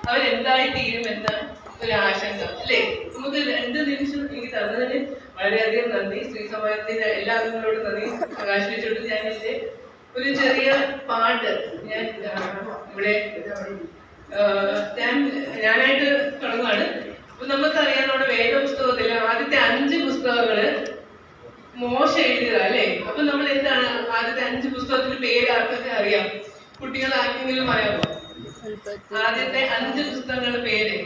അവരെന്തായി തീരുമെന്ന ഒരു ആശങ്ക അല്ലേ. നമുക്ക് 2 നിമിഷം എനിക്ക് തന്നതിന് വളരെയധികം നന്ദി. സ്ത്രീ സമാജത്തിന്റെ എല്ലാ അംഗങ്ങളോടും നന്ദി പ്രകാശിപ്പിച്ചുകൊണ്ട് ഞാൻ എന്റെ ഒരു ചെറിയ പാട്ട് ഞാൻ ഇവിടെ ഞാനായിട്ട് തുടങ്ങുകയാണ്. അപ്പൊ നമുക്കറിയാം നമ്മുടെ വേദപുസ്തകത്തിൽ ആദ്യത്തെ 5 പുസ്തകങ്ങള് മോശ എഴുതുക അല്ലേ. അപ്പൊ നമ്മൾ എന്താണ് ആദ്യത്തെ 5 പുസ്തകത്തിന്റെ പേര് ആർക്കൊക്കെ അറിയാം? കുട്ടികൾ ആർക്കെങ്കിലും അറിയാമോ? ആദ്യത്തെ 5 പുസ്തകങ്ങളുടെ പേര്?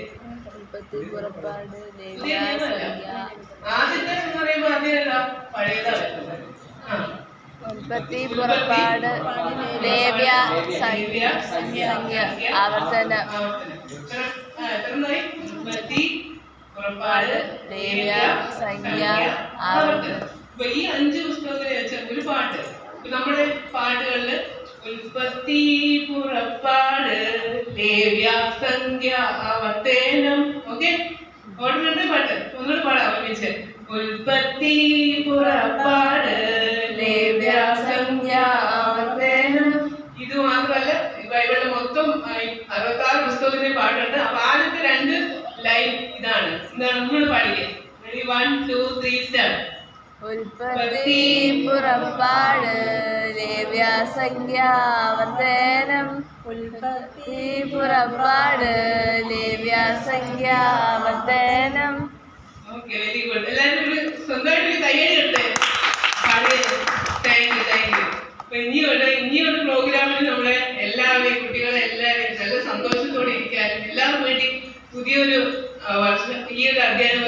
ആദ്യത്തെ എന്ന് പറയുമ്പോ ആദ്യമല്ല, പഴയതാണ്. ഉൽപ്പത്തി, പുറപ്പാട്, ലേവ്യ, സംഖ്യ, ആവർത്തനം. ഉൽപ്പത്തി, പുറപ്പാട്, ലേവ്യ, സംഖ്യ, ആവർത്തനം. അപ്പൊ ഈ 5 പുസ്തകത്തിനെ വെച്ച ഒരു പാട്ട് നമ്മുടെ പാട്ടുകളില് ഉൽപ്പത്തി, പുറപ്പാട്, ലേവ്യ, സംഖ്യ, ആവർത്തനം. ഓക്കെ, ഓർമ്മയുണ്ട് പാട്ട്? ഒന്നുകൂടെ പാടാം ഒരുമിച്ച്. ഉൽപ്പത്തി, പുറപ്പാട്, ലേവ്യ, സംഖ്യ, ആവർത്തനം. ഇത് മാത്രമല്ല ബൈബിളിലെ മൊത്തം 66 പുസ്തകത്തിന്റെ പാട്ടുണ്ട്. അപ്പൊ ആദ്യത്തെ 2 ലൈൻ ഇതാണ്. എന്താണ് നമ്മൾ പാടിക്കുക? 1 2 3 start. ഉൽപ്പത്തി, പുറപ്പാട്, ലേവ്യ, സംഖ്യ, ആവർത്തനം. ഉൽപ്പത്തി, പുറപ്പാട്, ലേവ്യ, സംഖ്യ, ആവർത്തനം. Okay, very good. എല്ലാവരും സ്വന്തമായിട്ട് കയ്യടി എടുത്തേ. Thank you. അപ്പൊ ഇനിയുള്ള പ്രോഗ്രാമിൽ നമ്മളെ എല്ലാവരെയും കുട്ടികളെ എല്ലാവരെയും നല്ല സന്തോഷത്തോടെ ഇരിക്കാനും എല്ലാവർക്കും വേണ്ടി പുതിയൊരു വർഷം ഈ ഒരു അധ്യയന